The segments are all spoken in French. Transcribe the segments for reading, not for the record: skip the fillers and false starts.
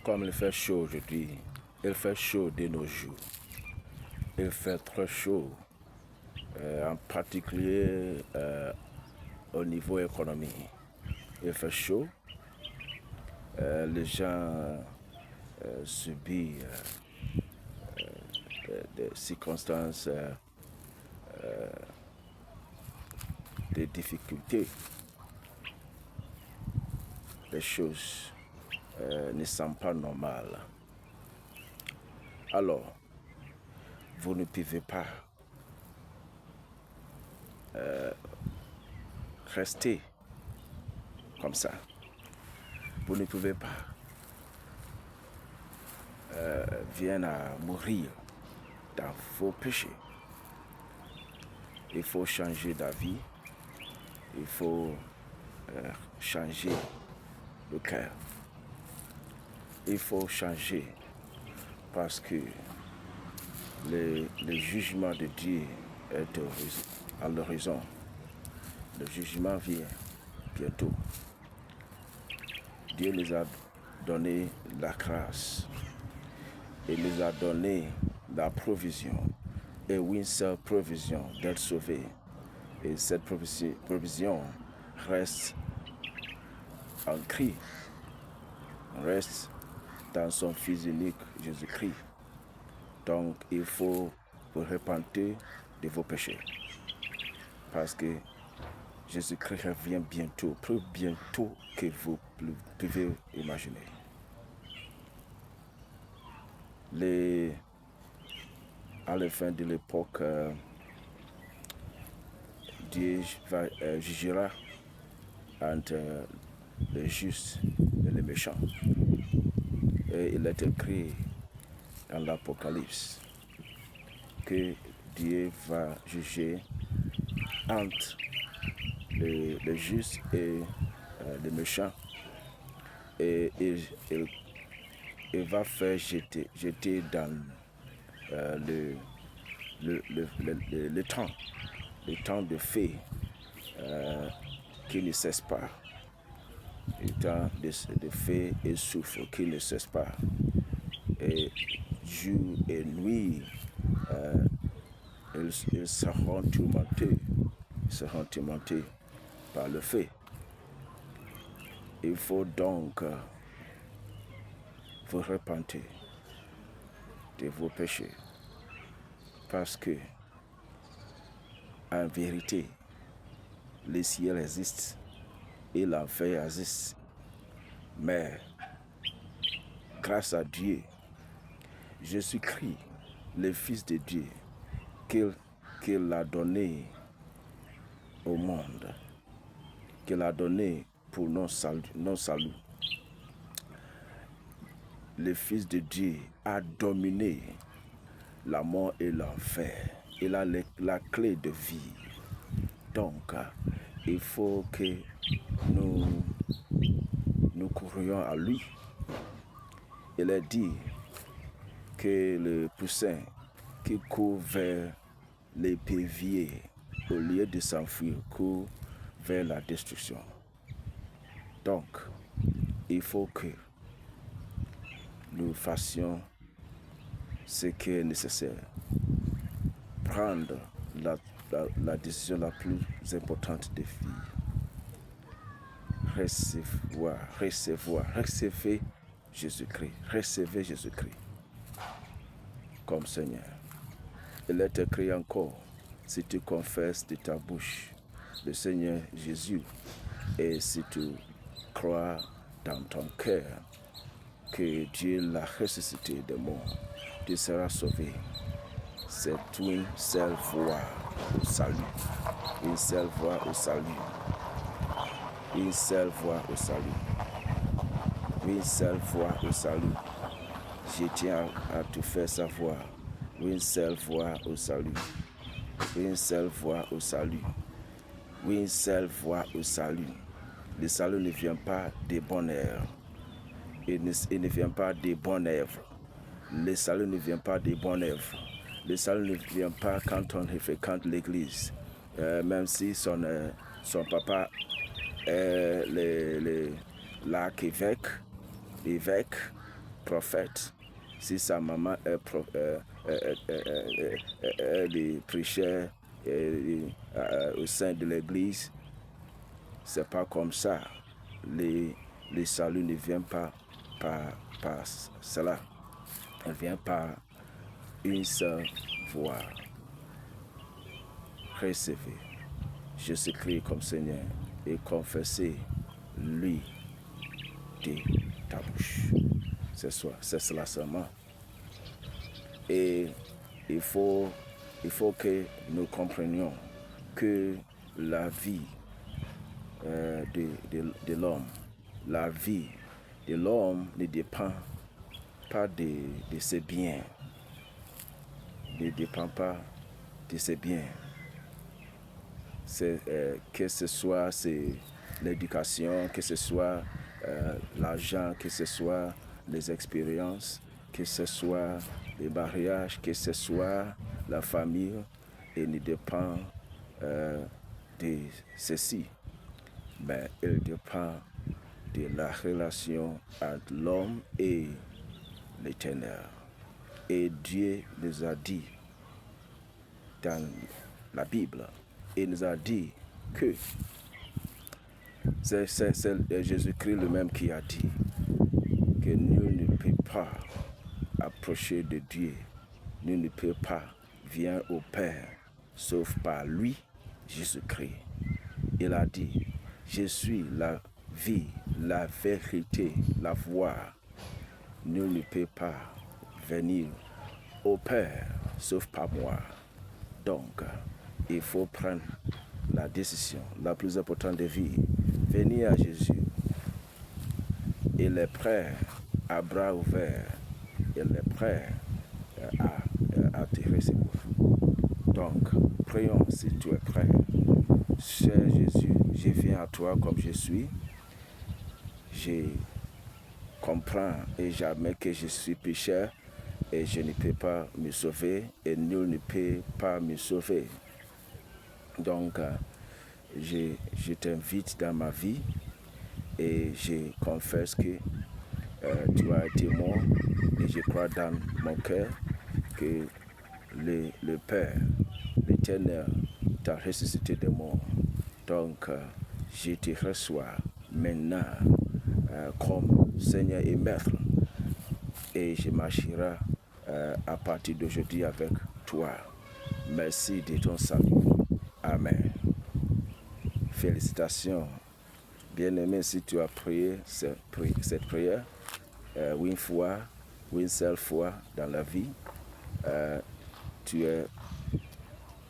Comme il fait chaud aujourd'hui, il fait chaud de nos jours. Il fait très chaud, en particulier au niveau économique. Il fait chaud, les gens subissent des circonstances, des difficultés. Les choses ne sont pas normales. Alors, vous ne pouvez pas rester comme ça. Vous ne pouvez pas venir à mourir dans vos péchés. Il faut changer d'avis. Il faut changer le cœur. Il faut changer parce que le jugement de Dieu est à l'horizon. Le jugement vient bientôt. Dieu nous a donné la grâce. Il nous a donné la provision. Et une seule provision d'être sauvé. Et cette provision reste en Christ. Reste dans son Fils unique, Jésus-Christ. Donc, il faut vous repentir de vos péchés. Parce que Jésus-Christ revient bientôt, plus bientôt que vous pouvez imaginer. À la fin de l'époque, Dieu jugera entre les justes et les méchants. Et il est écrit dans l'Apocalypse que Dieu va juger entre les justes et les méchants. Et il va faire jeter dans le temps de feu qui ne cesse pas. Le temps de feu et souffle qui ne cesse pas. Et jour et nuit, ils seront tourmentés. Ils seront tourmentés par le feu. Il faut donc vous repentir de vos péchés. Parce que, en vérité, le ciel existe et l'enfer existe. Mais, grâce à Dieu, Jésus-Christ, le Fils de Dieu, qu'il a donné au monde, qu'il a donné pour nos saluts. Le Fils de Dieu a dominé la mort et l'enfer. Il a la clé de vie. Donc, il faut que nous courions à lui. Il est dit que le poussin qui court vers l'épervier, au lieu de s'enfuir, court vers la destruction. Donc, il faut que nous fassions ce qui est nécessaire. Prendre la décision la plus importante de vie. Recevez Jésus-Christ. Recevez Jésus-Christ comme Seigneur. Il est écrit encore, si tu confesses de ta bouche le Seigneur Jésus et si tu crois dans ton cœur que Dieu l'a ressuscité des morts, tu seras sauvé. C'est une seule voie au salut. Une seule voie au salut. Une seule voie au salut. Une seule voie au salut. Je tiens à te faire savoir. Une seule voie au salut. Une seule voie au salut. Une seule voie au salut. Le salut ne vient pas des bonnes œuvres. Il ne vient pas des bonnes œuvres. Le salut ne vient pas des bonnes œuvres. Le salut ne vient pas quand on fréquente l'église. Même si son papa est l'archevêque, l'évêque, prophète, si sa maman est prêcheur au sein de l'église, c'est pas comme ça. Les saluts ne viennent pas par cela. Elle vient par une seule voix. Recevez Jésus-Christ comme Seigneur et confessez lui de ta bouche. C'est cela seulement. Et il faut que nous comprenions que la vie de l'homme, la vie de l'homme ne dépend pas de ses biens, ne dépend pas de ses biens. Que ce soit l'éducation, que ce soit l'argent, que ce soit les expériences, que ce soit les mariages, que ce soit la famille, et ne dépend de ceci. Mais il dépend de la relation entre l'homme et l'Éternel. Et Dieu nous a dit dans la Bible, il nous a dit que c'est Jésus-Christ lui-même qui a dit que nul ne peut pas approcher de Dieu, nul ne peut pas venir au Père, sauf par lui, Jésus-Christ. Il a dit, je suis la vie, la vérité, la voie. Nul ne peut pas venir au Père, sauf par moi. Donc, il faut prendre la décision la plus importante de vie. Venir à Jésus. Il est prêt, à bras ouverts. Il est prêt à te recevoir. Donc, prions si tu es prêt. Cher Jésus, je viens à toi comme je suis. Je comprends et jamais que je suis pécheur et je ne peux pas me sauver et nul ne peut pas me sauver. Donc, je t'invite dans ma vie et je confesse que tu as été mort et je crois dans mon cœur que le Père, l'Éternel, t'a ressuscité de mort. Donc, je te reçois maintenant comme Seigneur et Maître et je marcherai à partir d'aujourd'hui avec toi. Merci de ton salut. Amen. Félicitations. Bien-aimé, si tu as prié cette prière, une fois, une seule fois dans la vie, tu es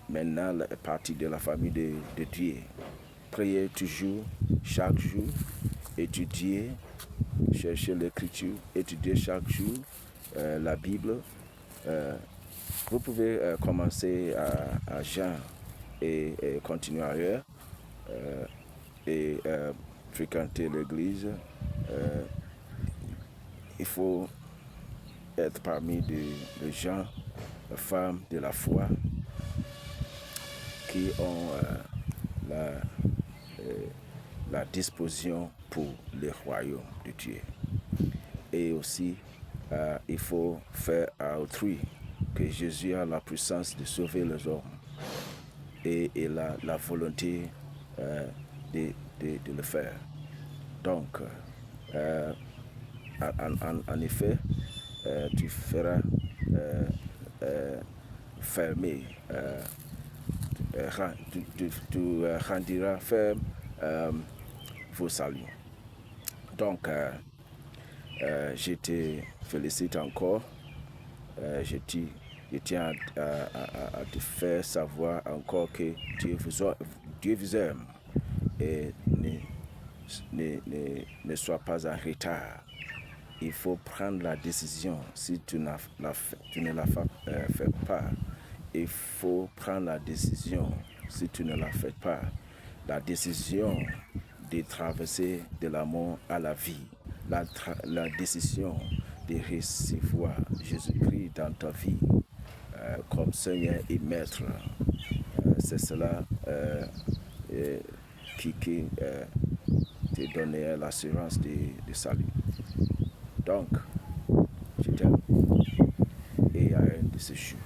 maintenant partie de la famille de Dieu. Priez toujours, chaque jour, étudier, chercher l'écriture, étudier chaque jour la Bible. Vous pouvez commencer à Jean et continuer ailleurs et fréquenter l'église. Il faut être parmi les gens, les femmes de la foi qui ont la disposition pour le royaume de Dieu. Et aussi, il faut faire à autrui que Jésus a la puissance de sauver les hommes et il a la volonté de le faire. Donc, en effet, tu feras fermer, tu rendiras ferme vos saluts. Donc, je te félicite encore. Je tiens à te faire savoir encore que Dieu vous aime et ne sois pas en retard. Il faut prendre la décision. Si tu ne la fais pas, il faut prendre la décision. Si tu ne la fais pas, la décision de traverser de la mort à la vie, la décision de recevoir Jésus-Christ dans ta vie comme Seigneur et Maître. C'est cela qui te donne l'assurance de salut. Donc, de ce jour.